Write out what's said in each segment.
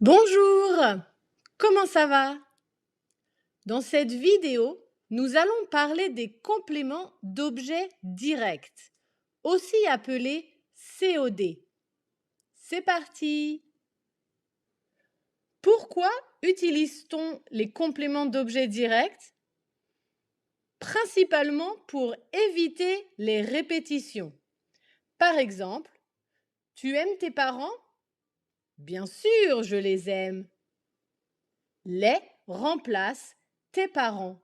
Bonjour, comment ça va? Dans cette vidéo, nous allons parler des compléments d'objets directs, aussi appelés COD. C'est parti! Pourquoi utilise-t-on les compléments d'objets directs? Principalement pour éviter les répétitions. Par exemple, tu aimes tes parents? Bien sûr, je les aime. Les remplace tes parents.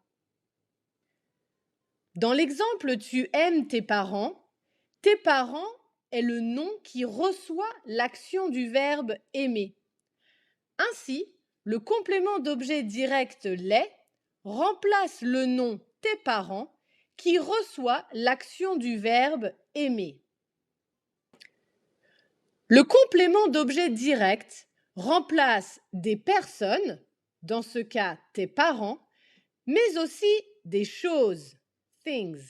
Dans l'exemple tu aimes tes parents est le nom qui reçoit l'action du verbe aimer. Ainsi, le complément d'objet direct les remplace le nom tes parents qui reçoit l'action du verbe aimer. Le complément d'objet direct remplace des personnes, dans ce cas tes parents, mais aussi des choses, things.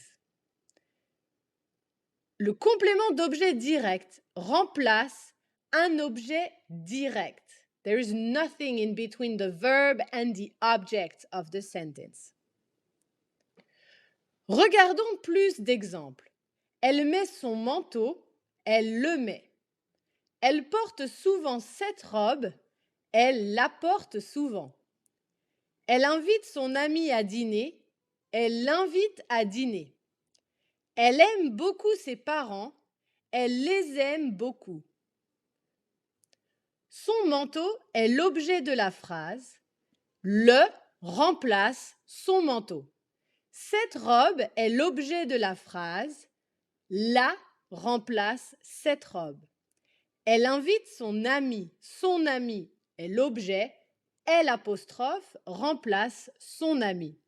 Le complément d'objet direct remplace un objet direct. There is nothing in between the verb and the object of the sentence. Regardons plus d'exemples. Elle met son manteau, elle le met. Elle porte souvent cette robe, elle la porte souvent. Elle invite son ami à dîner, elle l'invite à dîner. Elle aime beaucoup ses parents, elle les aime beaucoup. Son manteau est l'objet de la phrase. Le remplace son manteau. Cette robe est l'objet de la phrase. La remplace cette robe. Elle invite son ami. Son ami est l'objet. Elle apostrophe remplace son ami.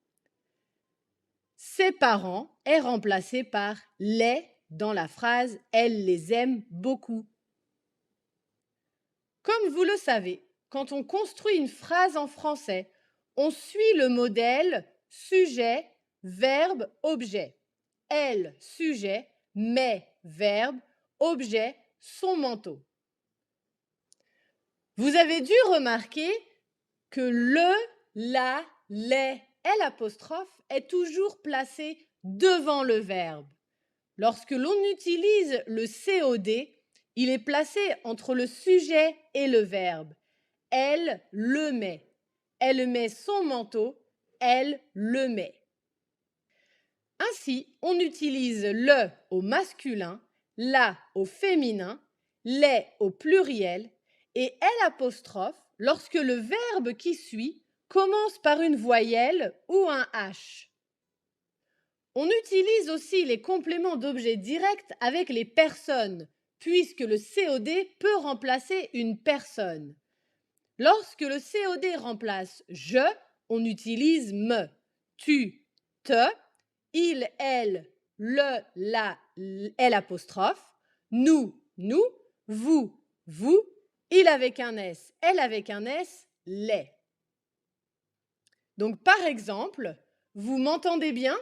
Ses parents est remplacé par les dans la phrase. Elle les aime beaucoup. Comme vous le savez, quand on construit une phrase en français, on suit le modèle sujet, verbe, objet. Elle, sujet, mais, verbe, objet, son manteau. Vous avez dû remarquer que le, la, les, l'apostrophe est toujours placé devant le verbe. Lorsque l'on utilise le COD, il est placé entre le sujet et le verbe. Elle le met. Elle met son manteau. Elle le met. Ainsi, on utilise le au masculin, la au féminin, les au pluriel et l'apostrophe lorsque le verbe qui suit commence par une voyelle ou un H. On utilise aussi les compléments d'objet directs avec les personnes, puisque le COD peut remplacer une personne. Lorsque le COD remplace je, on utilise me. Tu, te, il, elle, le, la, l'apostrophe, nous, nous, vous, vous, il avec un S, elle avec un S, les. Donc par exemple, vous m'entendez bien?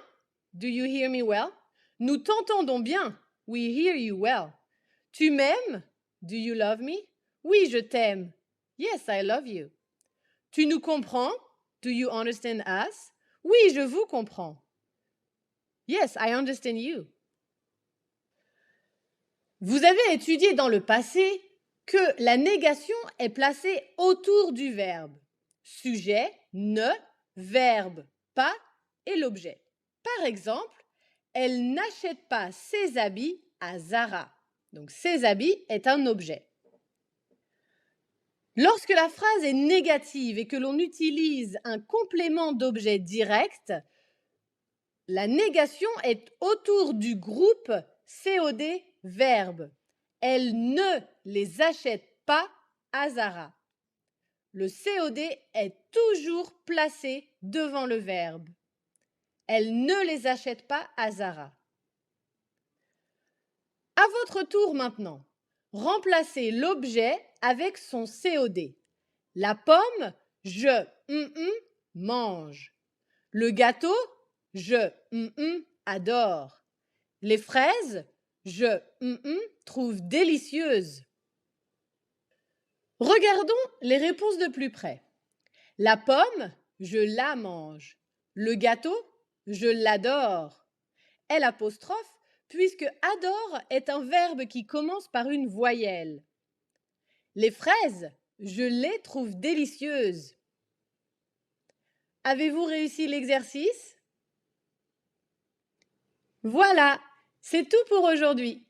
Do you hear me well? Nous t'entendons bien. We hear you well. Tu m'aimes? Do you love me? Oui, je t'aime. Yes, I love you. Tu nous comprends? Do you understand us? Oui, je vous comprends. Yes, I understand you. Vous avez étudié dans le passé que la négation est placée autour du verbe. Sujet, ne, verbe, pas et l'objet. Par exemple, elle n'achète pas ses habits à Zara. Donc, ses habits est un objet. Lorsque la phrase est négative et que l'on utilise un complément d'objet direct, la négation est autour du groupe COD verbe. Elle ne les achète pas à Zara. Le COD est toujours placé devant le verbe. Elle ne les achète pas à Zara. À votre tour maintenant, remplacez l'objet avec son COD. La pomme, je mange. Le gâteau, je adore. Les fraises, je trouve délicieuses. Regardons les réponses de plus près. La pomme, je la mange. Le gâteau, je l'adore. L', puisque adore est un verbe qui commence par une voyelle. Les fraises, je les trouve délicieuses. Avez-vous réussi l'exercice? Voilà, c'est tout pour aujourd'hui.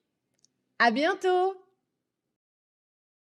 À bientôt!